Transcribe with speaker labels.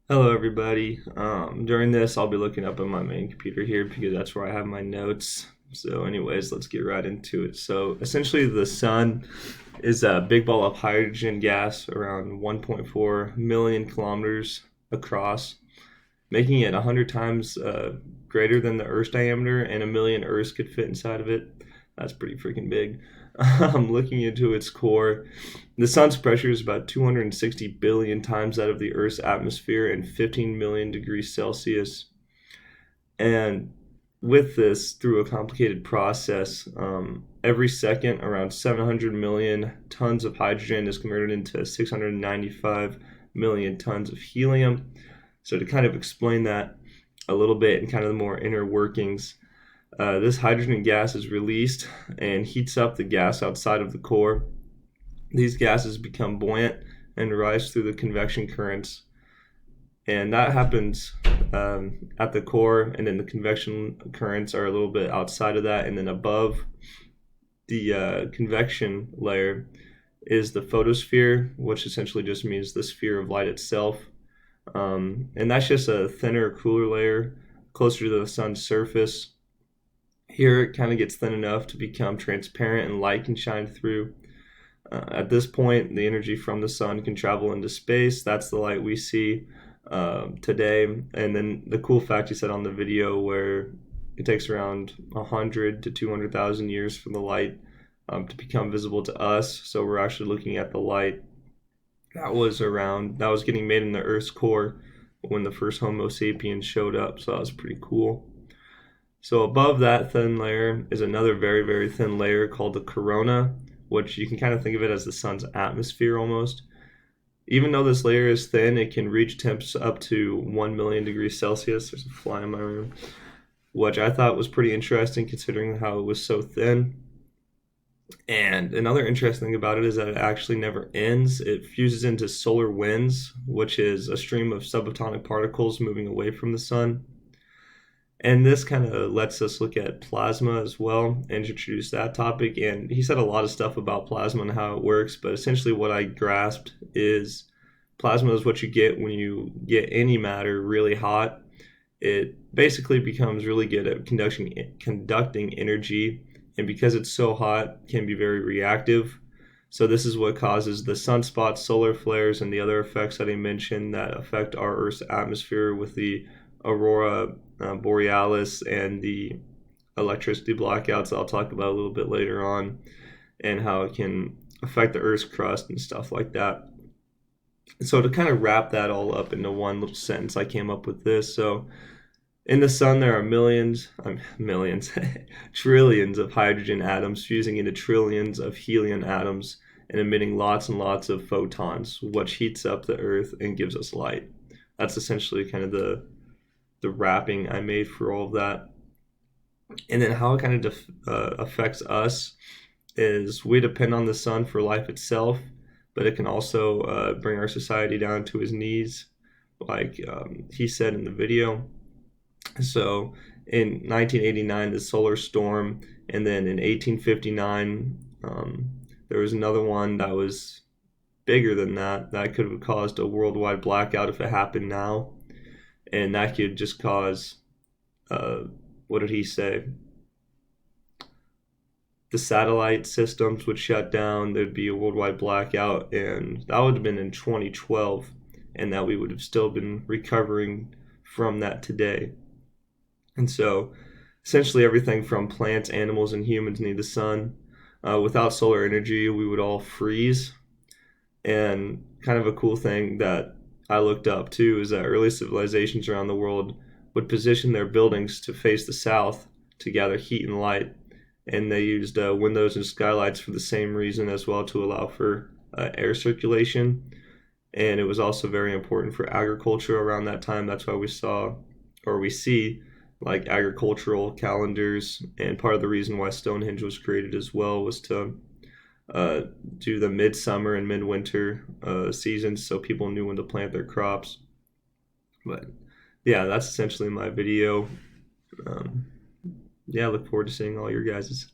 Speaker 1: Hello, everybody. During this, I'll be looking up on my main computer here because that's where I have my notes. So, anyways, let's get right into it. So, essentially, the sun is a big ball of hydrogen gas around 1.4 million kilometers across, making it 100 times greater than the Earth's diameter, and a million Earths could fit inside of it. That's pretty freaking big. Looking into its core, the sun's pressure is about 260 billion times that of the Earth's atmosphere and 15 million degrees Celsius. And with this, through a complicated process, every second, around 700 million tons of hydrogen is converted into 695 million tons of helium. So, to kind of explain that a little bit and kind of the more inner workings, this hydrogen gas is released and heats up the gas outside of the core. These gases become buoyant and rise through the convection currents, and that happens at the core, and then the convection currents are a little bit outside of that, and then above the convection layer is the photosphere, which essentially just means the sphere of light itself. And that's just a thinner, cooler layer closer to the sun's surface. Here it kind of gets thin enough to become transparent and light can shine through. At this point, the energy from the sun can travel into space. That's the light we see today. And then the cool fact he said on the video, where it takes around 100 to 200,000 years for the light to become visible to us. So we're actually looking at the light that was getting made in the Earth's core when the first Homo sapiens showed up. So that was pretty cool. So above that thin layer is another very, very thin layer called the corona, which you can kind of think of it as the sun's atmosphere almost. Even though this layer is thin, it can reach temps up to 1 million degrees Celsius. There's a fly in my room, which I thought was pretty interesting considering how it was so thin. And another interesting thing about it is that it actually never ends. It fuses into solar winds, which is a stream of subatomic particles moving away from the sun. And this kind of lets us look at plasma as well and introduce that topic. And he said a lot of stuff about plasma and how it works, but essentially what I grasped is plasma is what you get when you get any matter really hot. It basically becomes really good at conducting energy, and because it's so hot, can be very reactive. So this is what causes the sunspots, solar flares, and the other effects that I mentioned that affect our Earth's atmosphere with the aurora borealis and the electricity blackouts I'll talk about a little bit later on, and how it can affect the Earth's crust and stuff like that. So to kind of wrap that all up into one little sentence, I came up with this. So in the sun, there are millions, trillions of hydrogen atoms fusing into trillions of helium atoms and emitting lots and lots of photons, which heats up the Earth and gives us light. That's essentially kind of the wrapping I made for all of that. And then how it kind of affects us is we depend on the sun for life itself, but it can also bring our society down to its knees, like he said in the video. So in 1989, the solar storm, and then in 1859, there was another one that was bigger than that. That could have caused a worldwide blackout if it happened now, and that could just cause, what did he say? The satellite systems would shut down. There'd be a worldwide blackout, and that would have been in 2012, and that we would have still been recovering from that today. And so, essentially, everything from plants, animals, and humans need the sun. Without solar energy, we would all freeze. And kind of a cool thing that I looked up too is that early civilizations around the world would position their buildings to face the south to gather heat and light. And they used windows and skylights for the same reason as well, to allow for air circulation. And it was also very important for agriculture around that time. That's why we see like agricultural calendars, and part of the reason why Stonehenge was created as well was to do the midsummer and midwinter seasons, so people knew when to plant their crops. But yeah, that's essentially my video. Yeah, I look forward to seeing all your guys's.